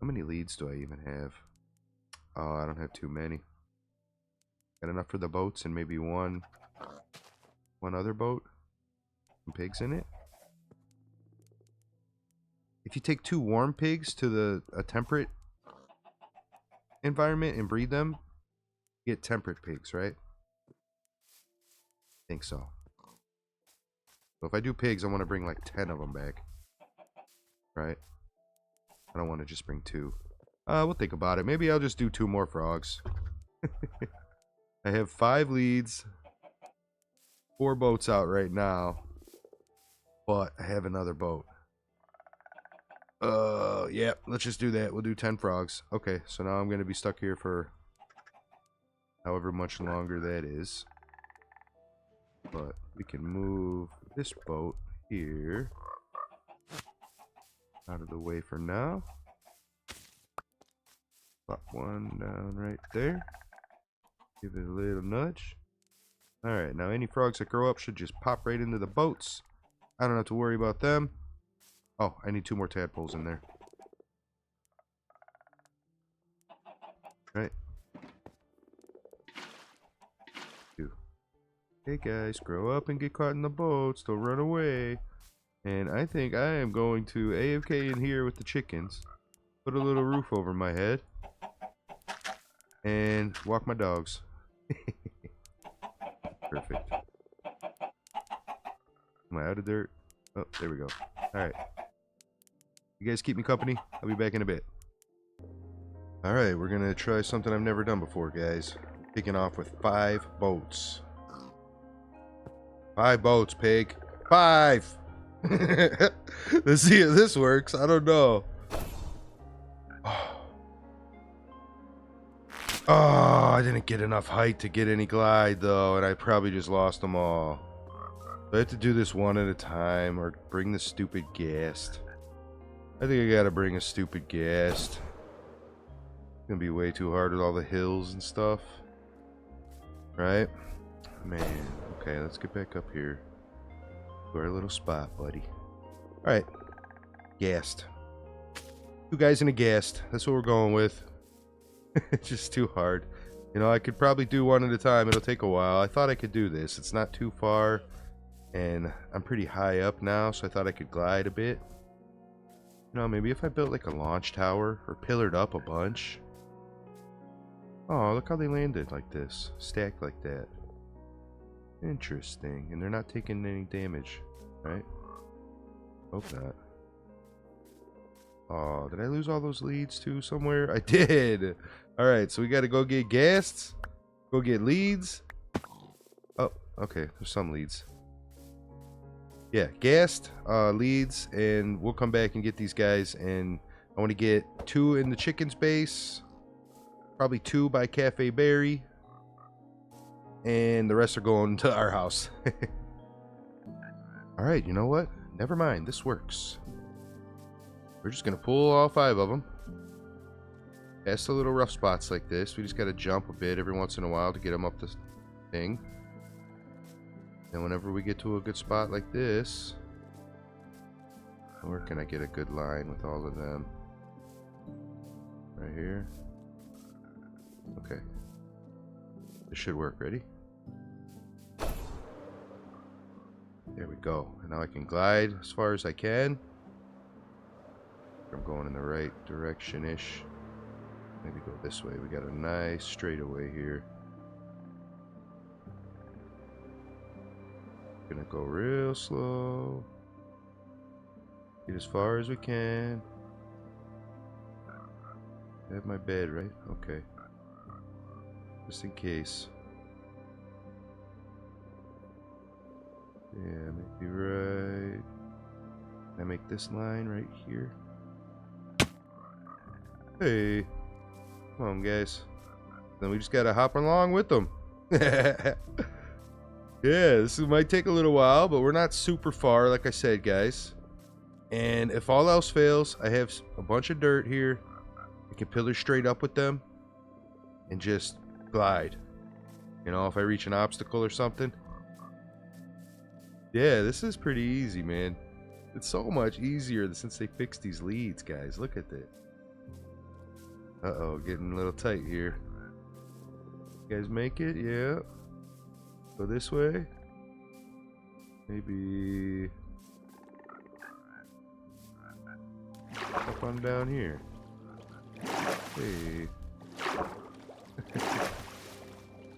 How many leads do I even have? Oh, I don't have too many. Got enough for the boats and maybe one other boat. Some pigs in it. If you take 2 warm pigs to a temperate environment and breed them, you get temperate pigs, right? I think so. So if I do pigs, I want to bring like 10 of them back. Right? I don't want to just bring 2. We'll think about it. Maybe I'll just do 2 more frogs. I have 5 leads. 4 boats out right now. But I have another boat. Yeah, let's just do that. We'll do 10 frogs. Okay, so now I'm going to be stuck here for however much longer that is. But we can move this boat here out of the way for now. Pop one down right there. Give it a little nudge. Alright, now any frogs that grow up should just pop right into the boats. I don't have to worry about them. Oh, I need 2 more tadpoles in there. Right. 2. Hey guys, grow up and get caught in the boats. Don't run away. And I think I am going to AFK in here with the chickens. Put a little roof over my head. And walk my dogs. Perfect. Am I out of dirt? Oh, there we go. Alright. You guys keep me company. I'll be back in a bit. Alright, we're gonna try something I've never done before, guys. Kicking off with 5 boats. 5 boats, pig. 5! Let's see if this works. I don't know. Oh, I didn't get enough height to get any glide, though, and I probably just lost them all. So I have to do this one at a time, or bring the stupid ghast. I think I gotta bring a stupid ghast. It's gonna be way too hard with all the hills and stuff. Right? Man. Okay, let's get back up here. To our little spot, buddy. Alright. Ghast. 2 guys in a ghast. That's what we're going with. It's just too hard. You know, I could probably do one at a time. It'll take a while. I thought I could do this. It's not too far. And I'm pretty high up now, so I thought I could glide a bit. You know, maybe if I built like a launch tower or pillared up a bunch. Oh, look how they landed like this. Stacked like that. Interesting. And they're not taking any damage, right? Hope not. Oh, did I lose all those leads too somewhere? I did! Alright, so we gotta go get ghasts. Go get leads. Oh, okay. There's some leads. Yeah, ghast, leads, and we'll come back and get these guys. And I want to get 2 in the chicken's base. Probably 2 by Cafe Berry. And the rest are going to our house. Alright, you know what? Never mind, this works. We're just going to pull all 5 of them. Past the little rough spots like this. We just got to jump a bit every once in a while to get them up the thing. And whenever we get to a good spot like this, where can I get a good line with all of them? Right here. Okay. This should work. Ready? There we go. And now I can glide as far as I can. I'm going in the right direction-ish. Maybe go this way. We got a nice straightaway here. Gonna go real slow. Get as far as we can. I have my bed, right? Okay. Just in case. Yeah, maybe right. Can I make this line right here? Hey. Come on, guys. Then we just gotta hop along with them. Yeah, this might take a little while, but we're not super far, like I said, guys. And if all else fails, I have a bunch of dirt here. I can pillar straight up with them and just glide. You know, if I reach an obstacle or something. Yeah, this is pretty easy, man. It's so much easier since they fixed these leads, guys. Look at that. Uh-oh, getting a little tight here. You guys make it? Yeah. Go this way. Maybe up on down here. Hey.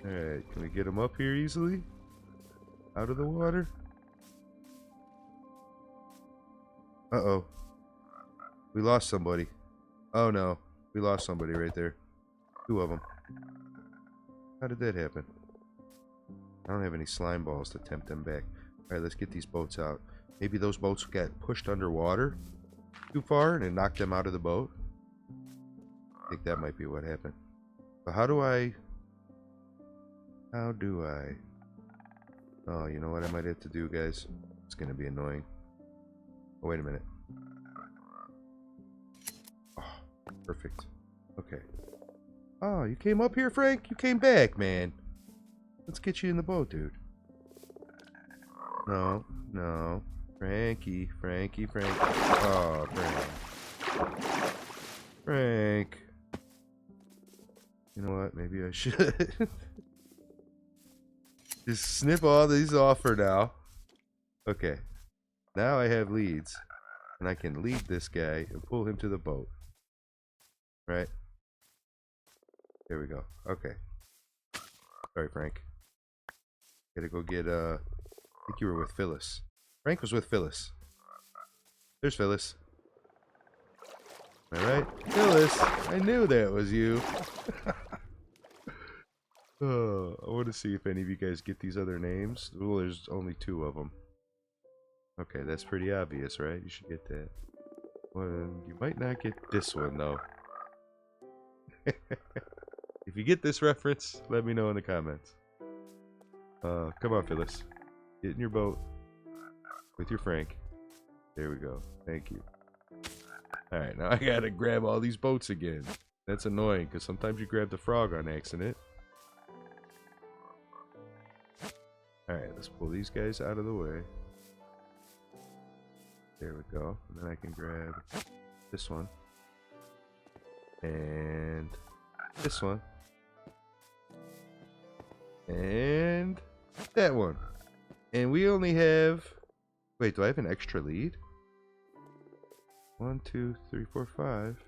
Alright, can we get them up here easily? Out of the water? Uh-oh. We lost somebody. Oh no. We lost somebody right there. 2 of them. How did that happen? I don't have any slime balls to tempt them back. Alright, let's get these boats out. Maybe those boats got pushed underwater too far and it knocked them out of the boat. I think that might be what happened. But how do I... Oh, you know what I might have to do, guys? It's gonna be annoying. Oh, wait a minute. Oh, perfect. Okay. Oh, you came up here, Frank? You came back, man. Let's get you in the boat, dude. No, no. Frankie. Oh, Frank. Frank. You know what? Maybe I should just snip all these off for now. Okay. Now I have leads. And I can lead this guy and pull him to the boat. Right? There we go. Okay. Sorry, Frank. Gotta go get, I think you were with Phyllis. Frank was with Phyllis. There's Phyllis. Alright? Phyllis! I knew that was you. Oh, I want to see if any of you guys get these other names. Well, there's only 2 of them. Okay, that's pretty obvious, right? You should get that. Well, you might not get this one, though. If you get this reference, let me know in the comments. Come on, Phyllis. Get in your boat with your Frank. There we go. Thank you. Alright, now I gotta grab all these boats again. That's annoying, because sometimes you grab the frog on accident. Alright, let's pull these guys out of the way. There we go. And then I can grab this one. And this one. And that one. And we only have... Wait, do I have an extra lead? 1, 2, 3, 4, 5.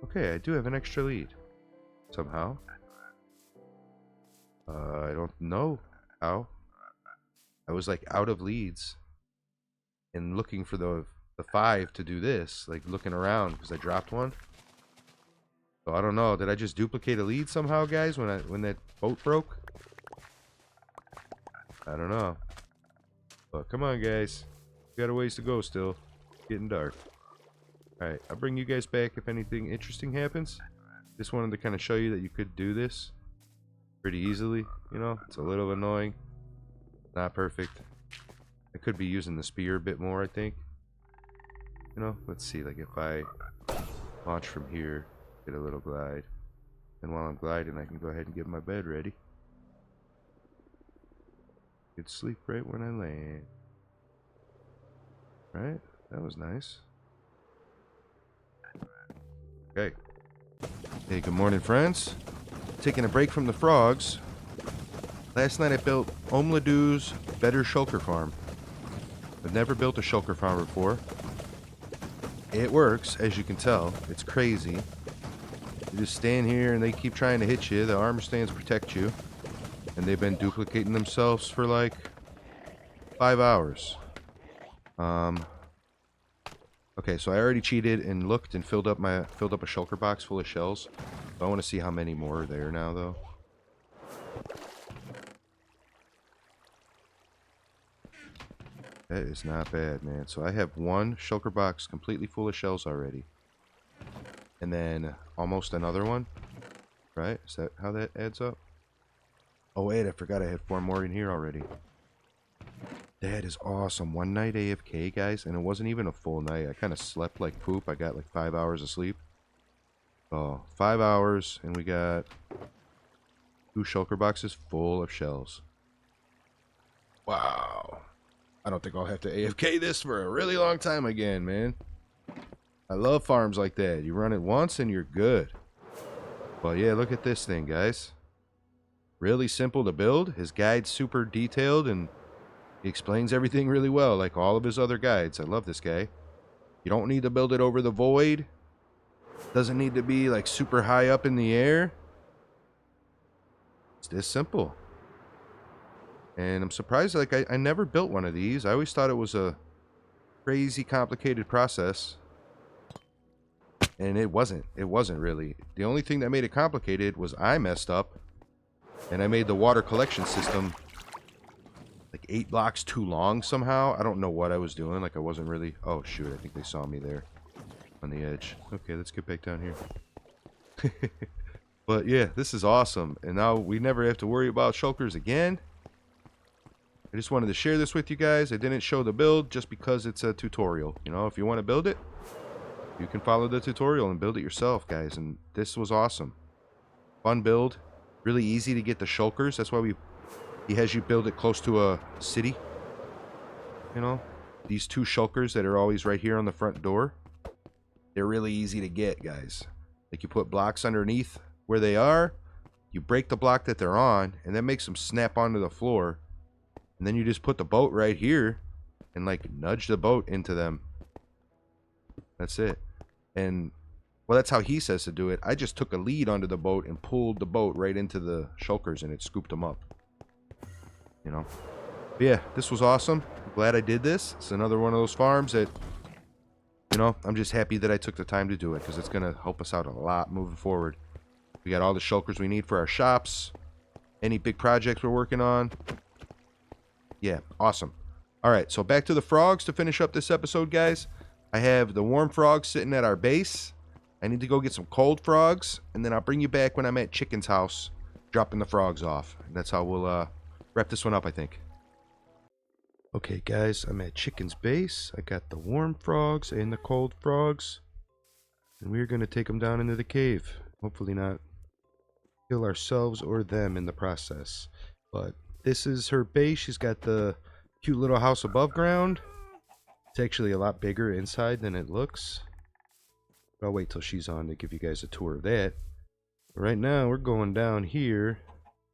Okay, I do have an extra lead. Somehow. I don't know how. I was like out of leads. And looking for the 5 to do this. Like looking around because I dropped one. So I don't know. Did I just duplicate a lead somehow, guys, when that boat broke? I don't know. But come on, guys. We got a ways to go still. It's getting dark. Alright, I'll bring you guys back if anything interesting happens. Just wanted to kind of show you that you could do this pretty easily. You know, it's a little annoying. Not perfect. I could be using the spear a bit more, I think. You know, let's see. Like if I launch from here, get a little glide. And while I'm gliding, I can go ahead and get my bed ready. Good sleep right when I land. Right? That was nice. Okay. Hey, good morning, friends. Taking a break from the frogs. Last night I built Omladoo's Better Shulker Farm. I've never built a shulker farm before. It works, as you can tell. It's crazy. You just stand here and they keep trying to hit you. The armor stands protect you. And they've been duplicating themselves for like 5 hours. Okay, so I already cheated and looked and filled up a shulker box full of shells. I want to see how many more are there now, though. That is not bad, man. So I have one shulker box completely full of shells already. And then almost another one. Right? Is that how that adds up? Oh, wait, I forgot I had 4 more in here already. That is awesome. One night AFK, guys, and it wasn't even a full night. I kind of slept like poop. I got like 5 hours of sleep. Oh, 5 hours, and we got 2 shulker boxes full of shells. Wow. I don't think I'll have to AFK this for a really long time again, man. I love farms like that. You run it once and you're good. Well, yeah, look at this thing, guys. Really simple to build. His guide's super detailed and he explains everything really well, like all of his other guides. I love this guy. You don't need to build it over the void. Doesn't need to be like super high up in the air. It's this simple. And I'm surprised, like I never built one of these. I always thought it was a crazy complicated process. And it wasn't. It wasn't really. The only thing that made it complicated was I messed up. And I made the water collection system like 8 blocks too long somehow. I don't know what I was doing. Like I wasn't really... Oh, shoot. I think they saw me there on the edge. Okay, let's get back down here. But yeah, this is awesome. And now we never have to worry about shulkers again. I just wanted to share this with you guys. I didn't show the build just because it's a tutorial. You know, if you want to build it, you can follow the tutorial and build it yourself, guys. And this was awesome. Fun build. Really easy to get the shulkers. That's why he has you build it close to a city. You know, these 2 shulkers that are always right here on the front door. They're really easy to get, guys. Like you put blocks underneath where they are. You break the block that they're on. And that makes them snap onto the floor. And then you just put the boat right here. And like nudge the boat into them. That's it. And... well, that's how he says to do it. I just took a lead onto the boat and pulled the boat right into the shulkers and it scooped them up. You know? But yeah, this was awesome. I'm glad I did this. It's another one of those farms that, you know, I'm just happy that I took the time to do it because it's going to help us out a lot moving forward. We got all the shulkers we need for our shops. Any big projects we're working on. Yeah, awesome. All right, so back to the frogs to finish up this episode, guys. I have the warm frogs sitting at our base. I need to go get some cold frogs, and then I'll bring you back when I'm at Chicken's house, dropping the frogs off. And that's how we'll wrap this one up, I think. Okay, guys, I'm at Chicken's base. I got the warm frogs and the cold frogs. And we're going to take them down into the cave. Hopefully not kill ourselves or them in the process. But this is her base. She's got the cute little house above ground. It's actually a lot bigger inside than it looks. I'll wait till she's on to give you guys a tour of that. But right now, we're going down here.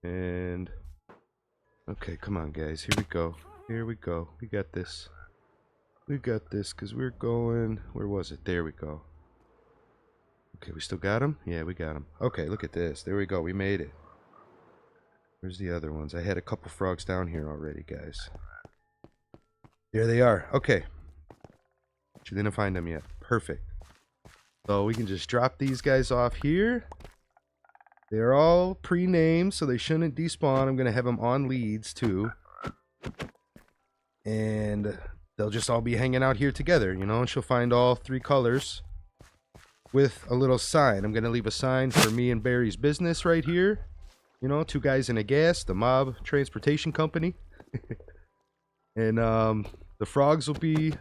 And... okay, come on, guys. Here we go. Here we go. We got this. We got this, because we're going... where was it? There we go. Okay, we still got him? Yeah, we got him. Okay, look at this. There we go. We made it. Where's the other ones? I had a couple frogs down here already, guys. There they are. Okay. She didn't find them yet. Perfect. So we can just drop these guys off here. They're all pre-named, so they shouldn't despawn. I'm going to have them on leads, too. And they'll just all be hanging out here together, you know. And she'll find all 3 colors with a little sign. I'm going to leave a sign for me and Barry's business right here. You know, 2 guys in a gas, the Mob Transportation Company. And the frogs will be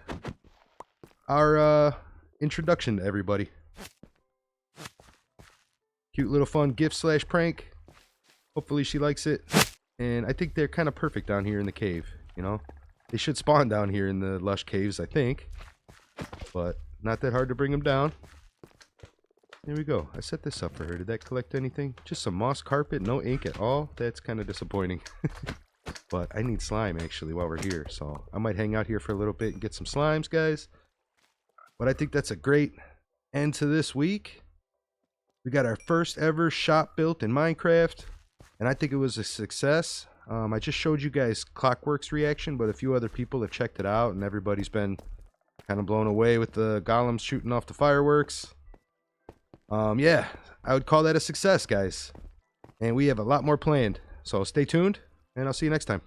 our introduction to everybody. Cute little fun gift / prank. Hopefully she likes it. And I think they're kind of perfect down here in the cave, you know. They should spawn down here in the lush caves, I think. But not that hard to bring them down. There we go. I set this up for her. Did that collect anything? Just some moss carpet, no ink at all. That's kind of disappointing. But I need slime, actually, while we're here. So I might hang out here for a little bit and get some slimes, guys. But I think that's a great end to this week. We got our first ever shop built in Minecraft. And I think it was a success. I just showed you guys Clockwork's reaction, but a few other people have checked it out. And everybody's been kind of blown away with the golems shooting off the fireworks. Yeah, I would call that a success, guys. And we have a lot more planned. So stay tuned, and I'll see you next time.